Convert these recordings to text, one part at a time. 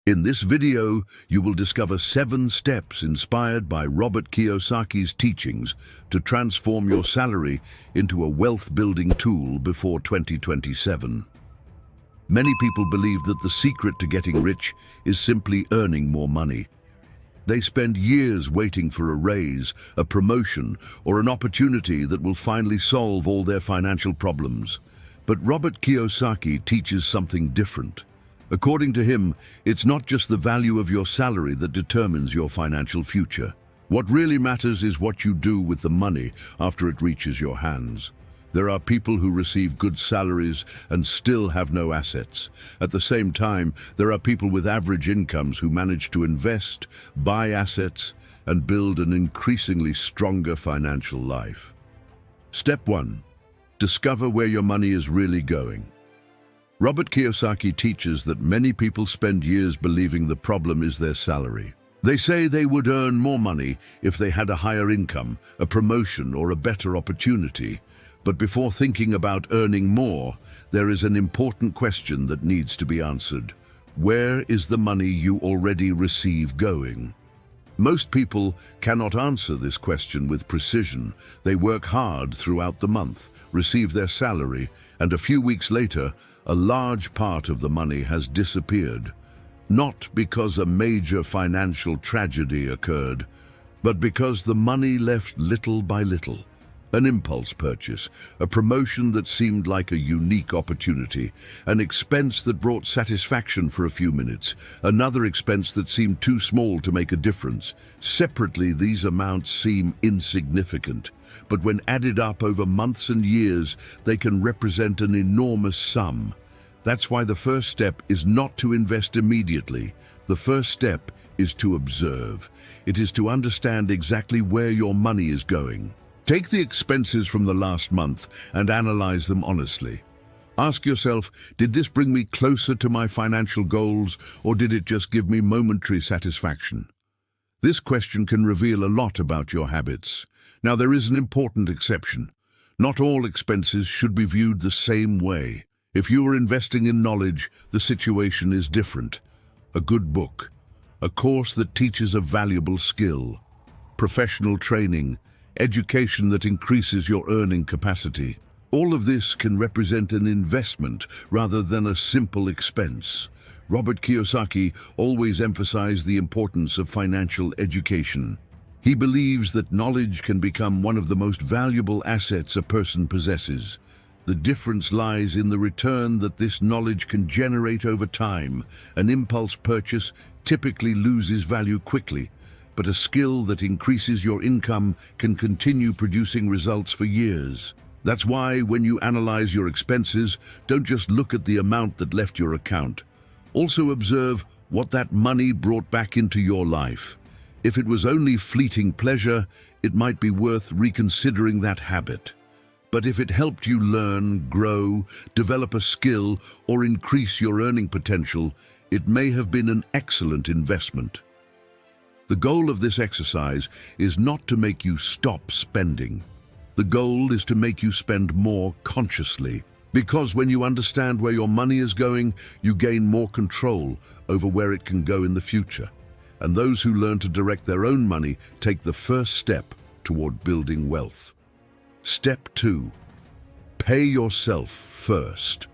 In this video, you will discover 7 steps inspired by Robert Kiyosaki's teachings to transform your salary into a wealth-building tool before 2027. Many people believe that the secret to getting rich is simply earning more money. They spend years waiting for a raise, a promotion, or an opportunity that will finally solve all their financial problems. But Robert Kiyosaki teaches something different. According to him, it's not just the value of your salary that determines your financial future. What really matters is what you do with the money after it reaches your hands. There are people who receive good salaries and still have no assets. At the same time, there are people with average incomes who manage to invest, buy assets, and build an increasingly stronger financial life. Step 1. Discover where your money is really going. Robert Kiyosaki teaches that many people spend years believing the problem is their salary. They say they would earn more money if they had a higher income, a promotion, or a better opportunity. But before thinking about earning more, there is an important question that needs to be answered. Where is the money you already receive going? Most people cannot answer this question with precision. They work hard throughout the month, receive their salary, and a few weeks later, a large part of the money has disappeared. Not because a major financial tragedy occurred, but because the money left little by little. An impulse purchase, a promotion that seemed like a unique opportunity, an expense that brought satisfaction for a few minutes, another expense that seemed too small to make a difference. Separately, these amounts seem insignificant, but when added up over months and years, they can represent an enormous sum. That's why the first step is not to invest immediately. The first step is to observe. It is to understand exactly where your money is going. Take the expenses from the last month and analyze them honestly. Ask yourself, did this bring me closer to my financial goals, or did it just give me momentary satisfaction? This question can reveal a lot about your habits. Now, there is an important exception. Not all expenses should be viewed the same way. If you are investing in knowledge, the situation is different. A good book, a course that teaches a valuable skill, professional training, education that increases your earning capacity. All of this can represent an investment rather than a simple expense. Robert Kiyosaki always emphasized the importance of financial education. He believes that knowledge can become one of the most valuable assets a person possesses. The difference lies in the return that this knowledge can generate over time. An impulse purchase typically loses value quickly, but a skill that increases your income can continue producing results for years. That's why when you analyze your expenses, don't just look at the amount that left your account. Also observe what that money brought back into your life. If it was only fleeting pleasure, it might be worth reconsidering that habit. But if it helped you learn, grow, develop a skill, or increase your earning potential, it may have been an excellent investment. The goal of this exercise is not to make you stop spending. The goal is to make you spend more consciously. Because when you understand where your money is going, you gain more control over where it can go in the future. And those who learn to direct their own money take the first step toward building wealth. Step 2. Pay yourself first.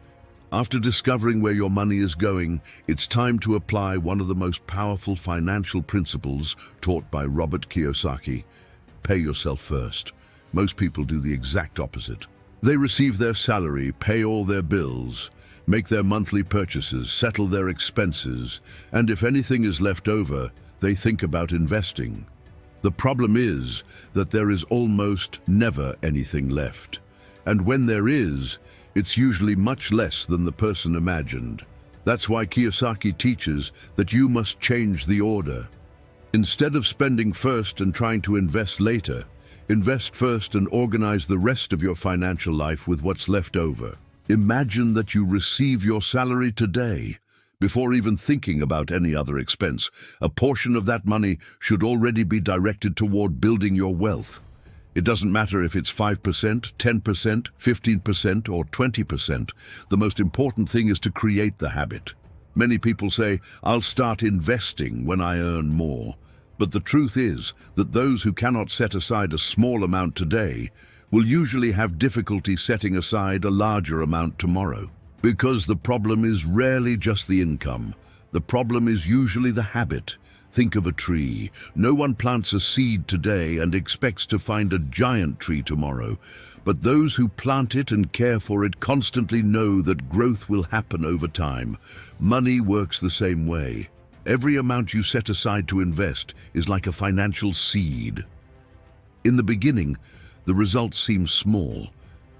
After discovering where your money is going, it's time to apply one of the most powerful financial principles taught by Robert Kiyosaki. Pay yourself first. Most people do the exact opposite. They receive their salary, pay all their bills, make their monthly purchases, settle their expenses, and if anything is left over, they think about investing. The problem is that there is almost never anything left. And when there is, it's usually much less than the person imagined. That's why Kiyosaki teaches that you must change the order. Instead of spending first and trying to invest later, invest first and organize the rest of your financial life with what's left over. Imagine that you receive your salary today. Before even thinking about any other expense, a portion of that money should already be directed toward building your wealth. It doesn't matter if it's 5%, 10%, 15%, or 20%. The most important thing is to create the habit. Many people say, "I'll start investing when I earn more." But the truth is that those who cannot set aside a small amount today will usually have difficulty setting aside a larger amount tomorrow. Because the problem is rarely just the income. The problem is usually the habit. Think of a tree. No one plants a seed today and expects to find a giant tree tomorrow. But those who plant it and care for it constantly know that growth will happen over time. Money works the same way. Every amount you set aside to invest is like a financial seed. In the beginning, the results seem small.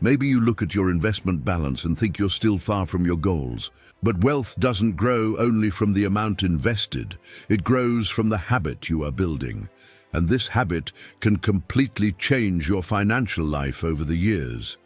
Maybe you look at your investment balance and think you're still far from your goals. But wealth doesn't grow only from the amount invested. It grows from the habit you are building. And this habit can completely change your financial life over the years.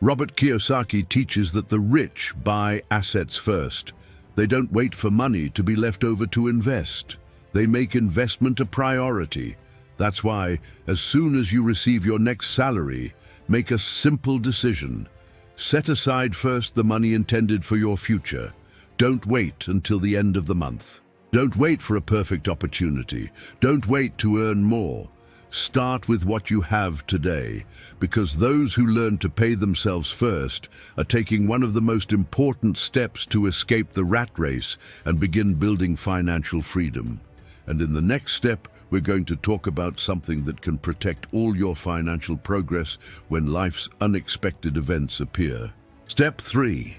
Robert Kiyosaki teaches that the rich buy assets first. They don't wait for money to be left over to invest. They make investment a priority. That's why, as soon as you receive your next salary, make a simple decision. Set aside first the money intended for your future. Don't wait until the end of the month. Don't wait for a perfect opportunity. Don't wait to earn more. Start with what you have today, because those who learn to pay themselves first are taking one of the most important steps to escape the rat race and begin building financial freedom. And in the next step, we're going to talk about something that can protect all your financial progress when life's unexpected events appear. Step 3.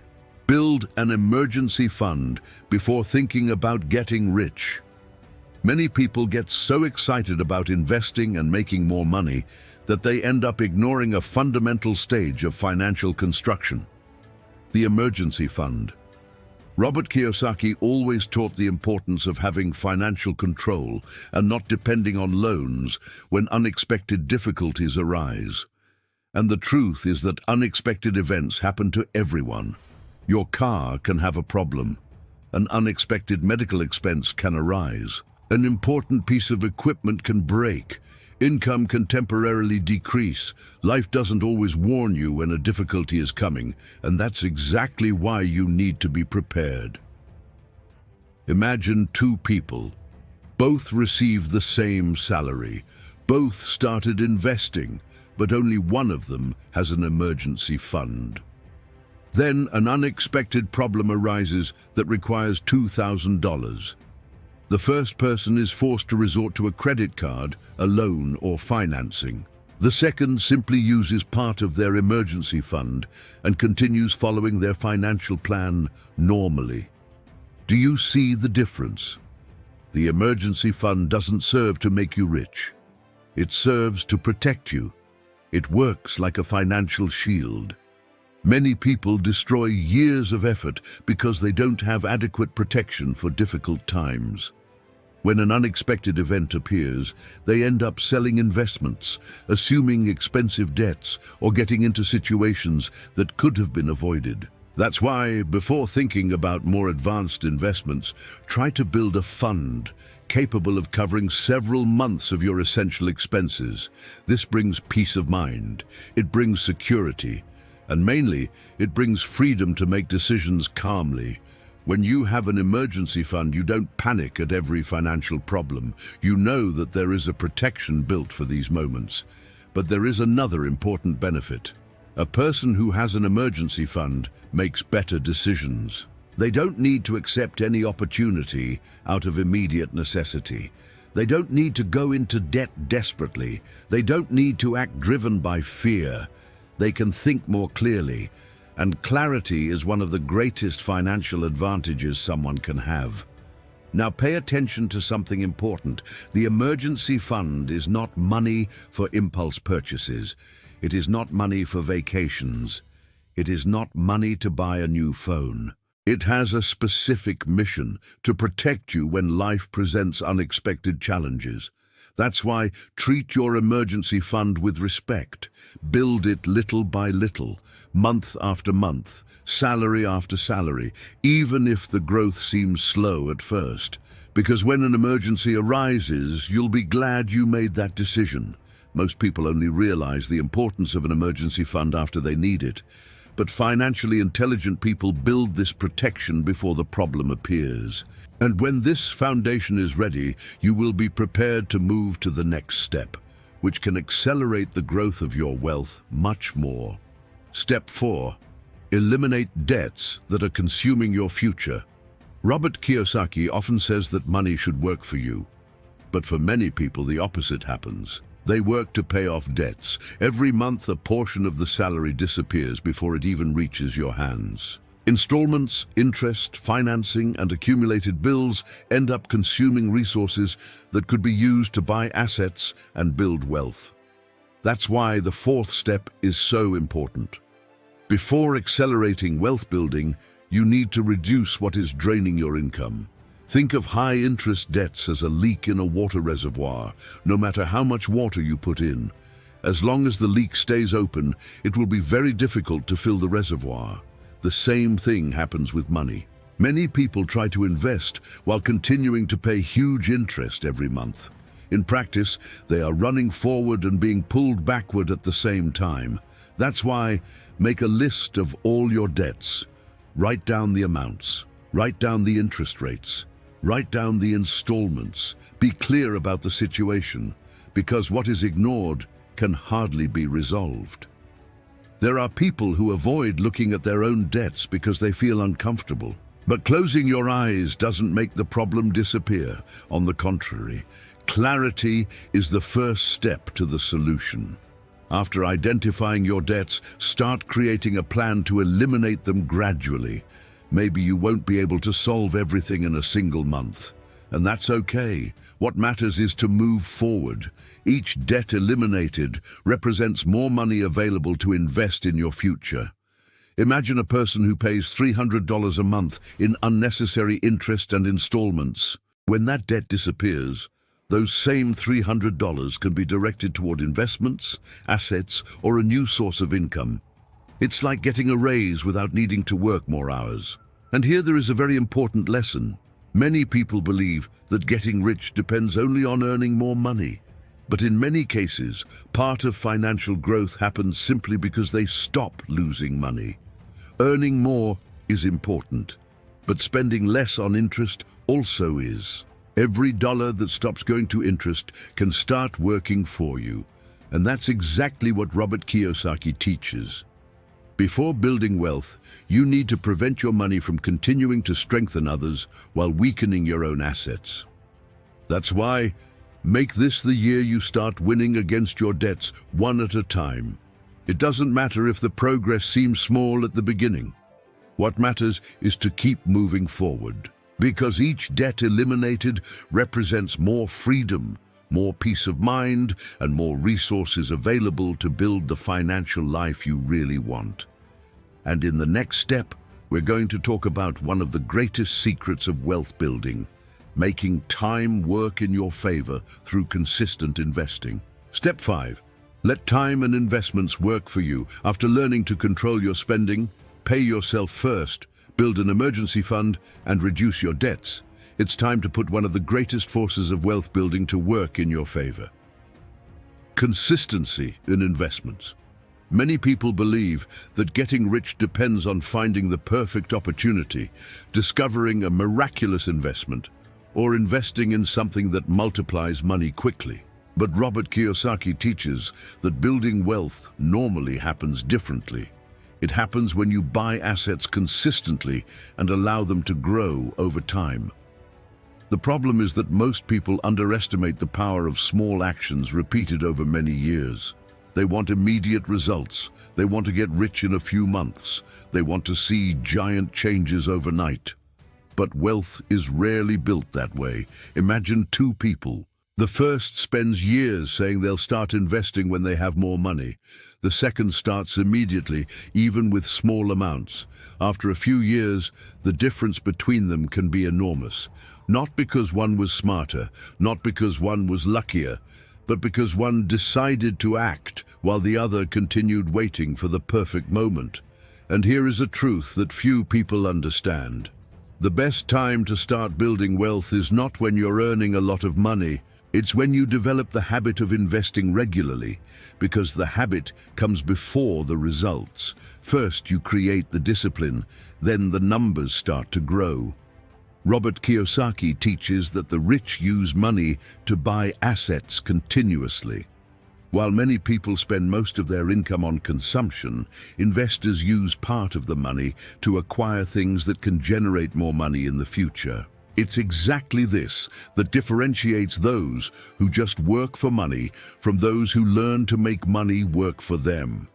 Build an emergency fund before thinking about getting rich. Many people get so excited about investing and making more money that they end up ignoring a fundamental stage of financial construction: the emergency fund. Robert Kiyosaki always taught the importance of having financial control and not depending on loans when unexpected difficulties arise. And the truth is that unexpected events happen to everyone. Your car can have a problem. An unexpected medical expense can arise. An important piece of equipment can break. Income can temporarily decrease. Life doesn't always warn you when a difficulty is coming, and that's exactly why you need to be prepared. Imagine two people. Both received the same salary. Both started investing, but only one of them has an emergency fund. Then an unexpected problem arises that requires $2,000. The first person is forced to resort to a credit card, a loan, or financing. The second simply uses part of their emergency fund and continues following their financial plan normally. Do you see the difference? The emergency fund doesn't serve to make you rich. It serves to protect you. It works like a financial shield. Many people destroy years of effort because they don't have adequate protection for difficult times. When an unexpected event appears, they end up selling investments, assuming expensive debts, or getting into situations that could have been avoided. That's why, before thinking about more advanced investments, try to build a fund capable of covering several months of your essential expenses. This brings peace of mind. It brings security. And mainly, it brings freedom to make decisions calmly. When you have an emergency fund, you don't panic at every financial problem. You know that there is a protection built for these moments. But there is another important benefit. A person who has an emergency fund makes better decisions. They don't need to accept any opportunity out of immediate necessity. They don't need to go into debt desperately. They don't need to act driven by fear. They can think more clearly, and clarity is one of the greatest financial advantages someone can have. Now pay attention to something important. The emergency fund is not money for impulse purchases. It is not money for vacations. It is not money to buy a new phone. It has a specific mission: to protect you when life presents unexpected challenges. That's why treat your emergency fund with respect. Build it little by little, month after month, salary after salary, even if the growth seems slow at first. Because when an emergency arises, you'll be glad you made that decision. Most people only realize the importance of an emergency fund after they need it. but financially intelligent people build this protection before the problem appears. And when this foundation is ready, you will be prepared to move to the next step, which can accelerate the growth of your wealth much more. Step 4. Eliminate debts that are consuming your future. Robert Kiyosaki often says that money should work for you. But for many people, the opposite happens. They work to pay off debts. Every month, a portion of the salary disappears before it even reaches your hands. Installments, interest, financing, and accumulated bills end up consuming resources that could be used to buy assets and build wealth. That's why the 4th step is so important. Before accelerating wealth building, you need to reduce what is draining your income. Think of high-interest debts as a leak in a water reservoir. No matter how much water you put in, as long as the leak stays open, it will be very difficult to fill the reservoir. The same thing happens with money. Many people try to invest while continuing to pay huge interest every month. In practice, they are running forward and being pulled backward at the same time. That's why, make a list of all your debts. Write down the amounts. Write down the interest rates. Write down the installments. Be clear about the situation, because what is ignored can hardly be resolved. There are people who avoid looking at their own debts because they feel uncomfortable. But closing your eyes doesn't make the problem disappear. On the contrary, clarity is the first step to the solution. After identifying your debts, start creating a plan to eliminate them gradually. Maybe you won't be able to solve everything in a single month, and that's okay. What matters is to move forward. Each debt eliminated represents more money available to invest in your future. Imagine a person who pays $300 a month in unnecessary interest and installments. When that debt disappears, those same $300 can be directed toward investments, assets, or a new source of income. It's like getting a raise without needing to work more hours. And here there is a very important lesson. Many people believe that getting rich depends only on earning more money. But in many cases, part of financial growth happens simply because they stop losing money. Earning more is important, but spending less on interest also is. Every dollar that stops going to interest can start working for you. And that's exactly what Robert Kiyosaki teaches. Before building wealth, you need to prevent your money from continuing to strengthen others while weakening your own assets. That's why, make this the year you start winning against your debts one at a time. It doesn't matter if the progress seems small at the beginning. What matters is to keep moving forward, because each debt eliminated represents more freedom, more peace of mind, and more resources available to build the financial life you really want. And in the next step, we're going to talk about one of the greatest secrets of wealth building, making time work in your favor through consistent investing. Step 5. Let time and investments work for you. After learning to control your spending, pay yourself first, build an emergency fund, and reduce your debts, it's time to put one of the greatest forces of wealth building to work in your favor. Consistency in investments. Many people believe that getting rich depends on finding the perfect opportunity, discovering a miraculous investment, or investing in something that multiplies money quickly. But Robert Kiyosaki teaches that building wealth normally happens differently. It happens when you buy assets consistently and allow them to grow over time. The problem is that most people underestimate the power of small actions repeated over many years. They want immediate results. They want to get rich in a few months. They want to see giant changes overnight. But wealth is rarely built that way. Imagine two people. The first spends years saying they'll start investing when they have more money. The second starts immediately, even with small amounts. After a few years, the difference between them can be enormous. Not because one was smarter, not because one was luckier, but because one decided to act while the other continued waiting for the perfect moment. And here is a truth that few people understand. The best time to start building wealth is not when you're earning a lot of money, It's when you develop the habit of investing regularly, because the habit comes before the results. First, you create the discipline, then the numbers start to grow. Robert Kiyosaki teaches that the rich use money to buy assets continuously. While many people spend most of their income on consumption, investors use part of the money to acquire things that can generate more money in the future. It's exactly this that differentiates those who just work for money from those who learn to make money work for them.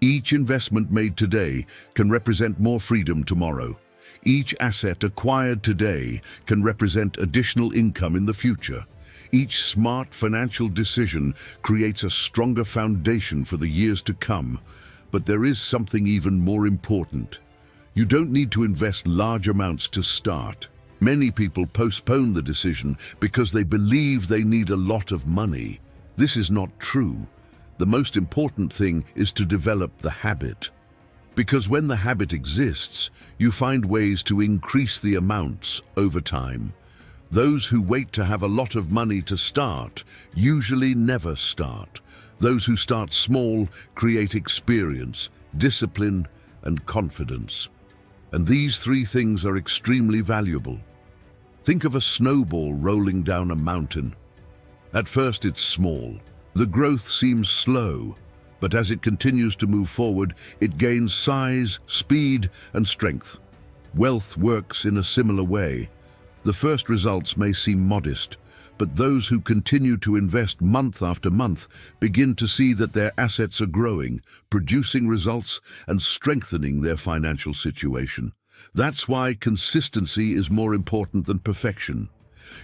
Each investment made today can represent more freedom tomorrow. Each asset acquired today can represent additional income in the future. Each smart financial decision creates a stronger foundation for the years to come. But there is something even more important. You don't need to invest large amounts to start. Many people postpone the decision because they believe they need a lot of money. This is not true. The most important thing is to develop the habit. Because when the habit exists, you find ways to increase the amounts over time. Those who wait to have a lot of money to start usually never start. Those who start small create experience, discipline, and confidence. And these three things are extremely valuable. Think of a snowball rolling down a mountain. At first it's small. The growth seems slow, but as it continues to move forward, it gains size, speed, and strength. Wealth works in a similar way. The first results may seem modest, but those who continue to invest month after month begin to see that their assets are growing, producing results, and strengthening their financial situation. That's why consistency is more important than perfection.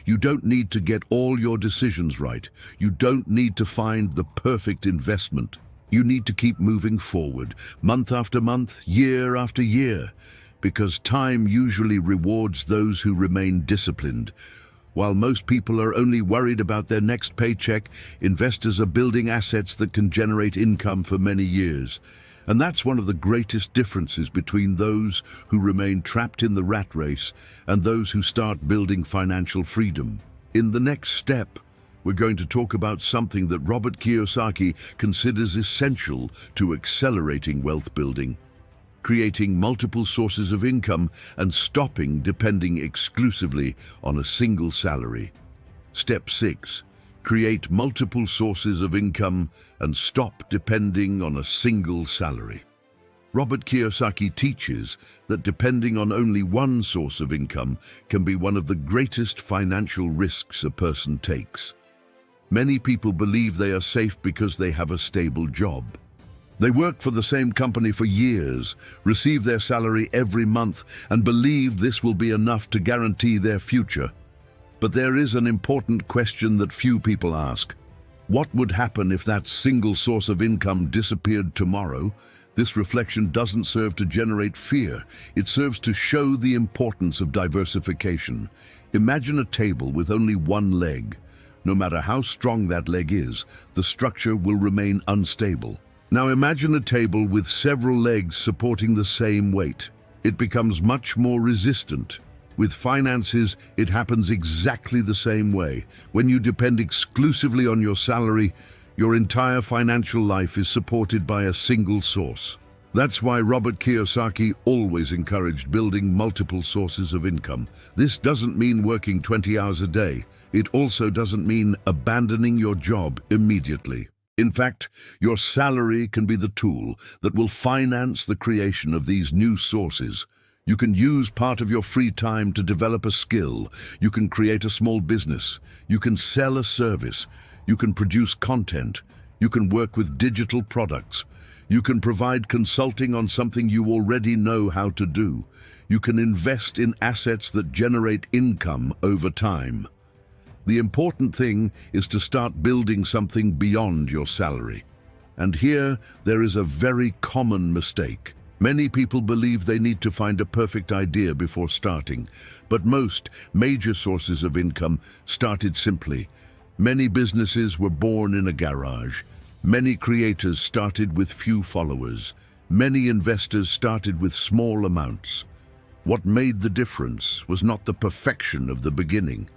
You don't need to get all your decisions right. You don't need to find the perfect investment. You need to keep moving forward, month after month, year after year, because time usually rewards those who remain disciplined. While most people are only worried about their next paycheck, investors are building assets that can generate income for many years. And that's one of the greatest differences between those who remain trapped in the rat race and those who start building financial freedom. In the next step, we're going to talk about something that Robert Kiyosaki considers essential to accelerating wealth building: creating multiple sources of income and stopping depending exclusively on a single salary. Step 6. Create multiple sources of income and stop depending on a single salary. Robert Kiyosaki teaches that depending on only one source of income can be one of the greatest financial risks a person takes. Many people believe they are safe because they have a stable job. They work for the same company for years, receive their salary every month, and believe this will be enough to guarantee their future. But there is an important question that few people ask. What would happen if that single source of income disappeared tomorrow? This reflection doesn't serve to generate fear. It serves to show the importance of diversification. Imagine a table with only one leg. No matter how strong that leg is, the structure will remain unstable. Now imagine a table with several legs supporting the same weight. It becomes much more resistant. With finances, it happens exactly the same way. When you depend exclusively on your salary, your entire financial life is supported by a single source. That's why Robert Kiyosaki always encouraged building multiple sources of income. This doesn't mean working 20 hours a day. It also doesn't mean abandoning your job immediately. In fact, your salary can be the tool that will finance the creation of these new sources. You can use part of your free time to develop a skill. You can create a small business. You can sell a service. You can produce content. You can work with digital products. You can provide consulting on something you already know how to do. You can invest in assets that generate income over time. The important thing is to start building something beyond your salary. And here, there is a very common mistake. Many people believe they need to find a perfect idea before starting, but most major sources of income started simply. Many businesses were born in a garage. Many creators started with few followers. Many investors started with small amounts. What made the difference was not the perfection of the beginning.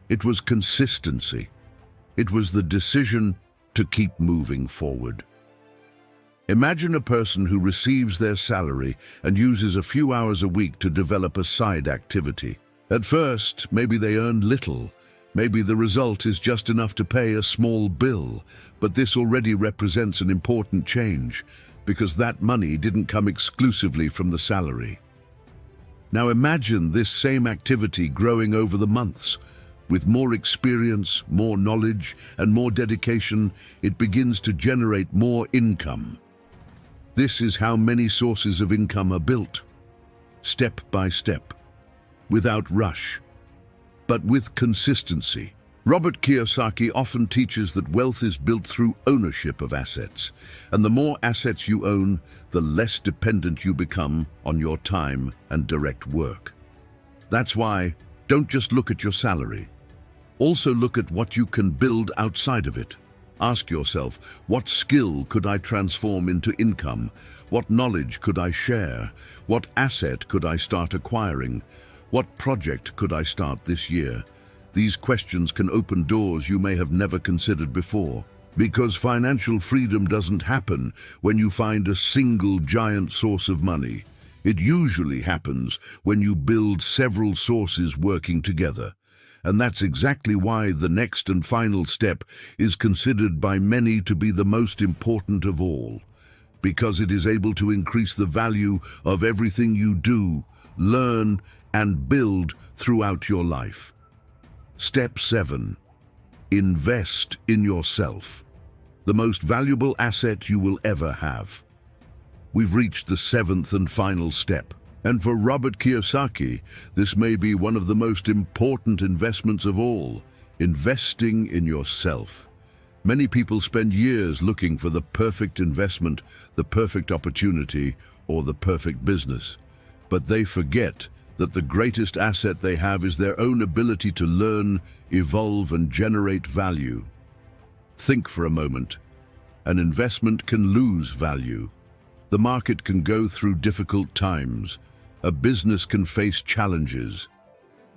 It was consistency. It was the decision to keep moving forward. Imagine a person who receives their salary and uses a few hours a week to develop a side activity. At first, maybe they earn little. Maybe the result is just enough to pay a small bill, but this already represents an important change because that money didn't come exclusively from the salary. Now imagine this same activity growing over the months. With more experience, more knowledge, and more dedication, it begins to generate more income. This is how many sources of income are built, step by step, without rush, but with consistency. Robert Kiyosaki often teaches that wealth is built through ownership of assets, and the more assets you own, the less dependent you become on your time and direct work. That's why, don't just look at your salary. Also look at what you can build outside of it. Ask yourself, what skill could I transform into income? What knowledge could I share? What asset could I start acquiring? What project could I start this year? These questions can open doors you may have never considered before. Because financial freedom doesn't happen when you find a single giant source of money. It usually happens when you build several sources working together. And that's exactly why the next and final step is considered by many to be the most important of all, because it is able to increase the value of everything you do, learn, and build throughout your life. Step 7. Invest in yourself, the most valuable asset you will ever have. We've reached the 7th and final step. And for Robert Kiyosaki, this may be one of the most important investments of all, investing in yourself. Many people spend years looking for the perfect investment, the perfect opportunity, or the perfect business. But they forget that the greatest asset they have is their own ability to learn, evolve, and generate value. Think for a moment. An investment can lose value. The market can go through difficult times. A business can face challenges,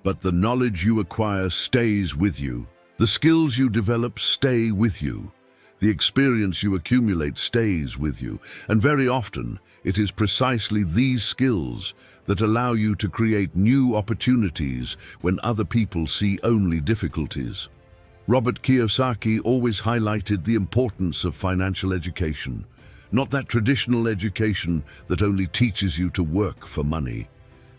but the knowledge you acquire stays with you. The skills you develop stay with you. The experience you accumulate stays with you. And very often, it is precisely these skills that allow you to create new opportunities when other people see only difficulties. Robert Kiyosaki always highlighted the importance of financial education. Not that traditional education that only teaches you to work for money,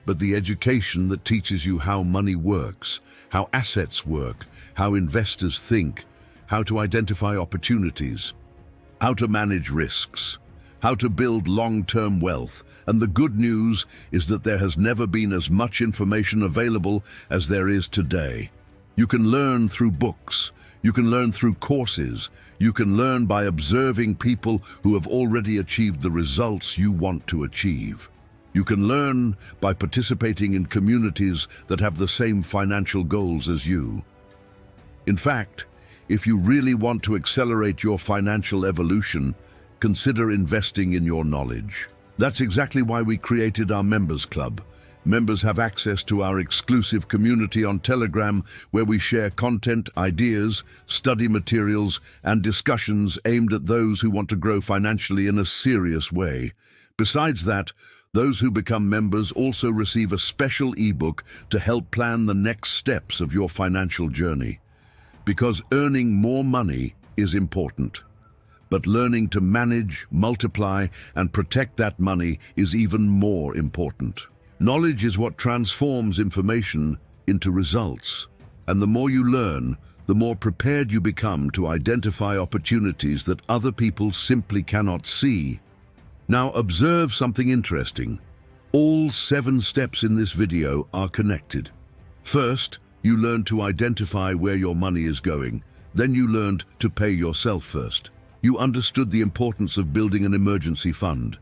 but the education that teaches you how money works, how assets work, how investors think, how to identify opportunities, how to manage risks, how to build long-term wealth. And the good news is that there has never been as much information available as there is today. You can learn through books. You can learn through courses. You can learn by observing people who have already achieved the results you want to achieve. You can learn by participating in communities that have the same financial goals as you. In fact, if you really want to accelerate your financial evolution, consider investing in your knowledge. That's exactly why we created our Members Club. Members have access to our exclusive community on Telegram, where we share content, ideas, study materials, and discussions aimed at those who want to grow financially in a serious way. Besides that, those who become members also receive a special ebook to help plan the next steps of your financial journey. Because earning more money is important, but learning to manage, multiply, and protect that money is even more important. Knowledge is what transforms information into results. And the more you learn, the more prepared you become to identify opportunities that other people simply cannot see. Now observe something interesting. All 7 steps in this video are connected. First, you learn to identify where your money is going. Then you learned to pay yourself first. You understood the importance of building an emergency fund.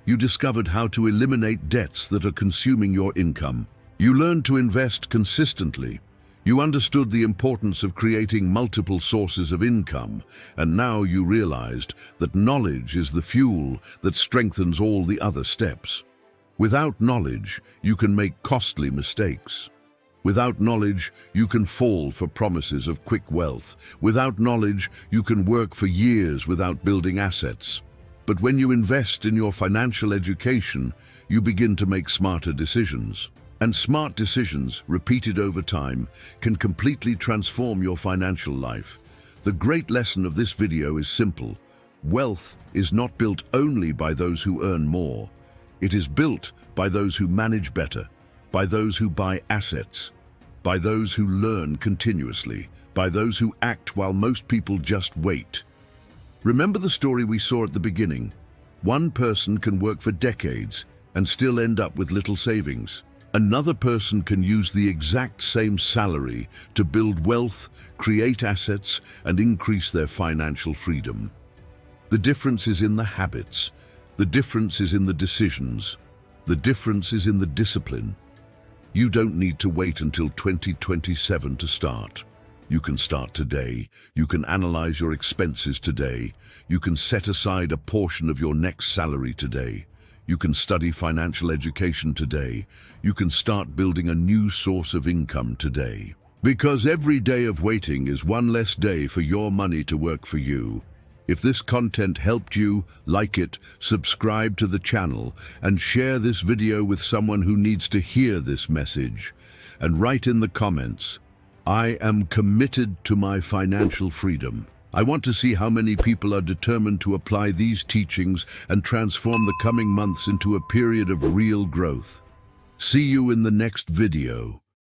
You discovered how to eliminate debts that are consuming your income. You learned to invest consistently. You understood the importance of creating multiple sources of income, and now you realized that knowledge is the fuel that strengthens all the other steps. Without knowledge, you can make costly mistakes. Without knowledge, you can fall for promises of quick wealth. Without knowledge, you can work for years without building assets. But when you invest in your financial education, you begin to make smarter decisions. And smart decisions, repeated over time, can completely transform your financial life. The great lesson of this video is simple. Wealth is not built only by those who earn more. It is built by those who manage better, by those who buy assets, by those who learn continuously, by those who act while most people just wait. Remember the story we saw at the beginning. One person can work for decades and still end up with little savings. Another person can use the exact same salary to build wealth, create assets, and increase their financial freedom. The difference is in the habits. The difference is in the decisions. The difference is in the discipline. You don't need to wait until 2027 to start. You can start today. You can analyze your expenses today. You can set aside a portion of your next salary today. You can study financial education today. You can start building a new source of income today. Because every day of waiting is one less day for your money to work for you. If this content helped you, like it, subscribe to the channel, and share this video with someone who needs to hear this message. And write in the comments, "I am committed to my financial freedom." I want to see how many people are determined to apply these teachings and transform the coming months into a period of real growth. See you in the next video.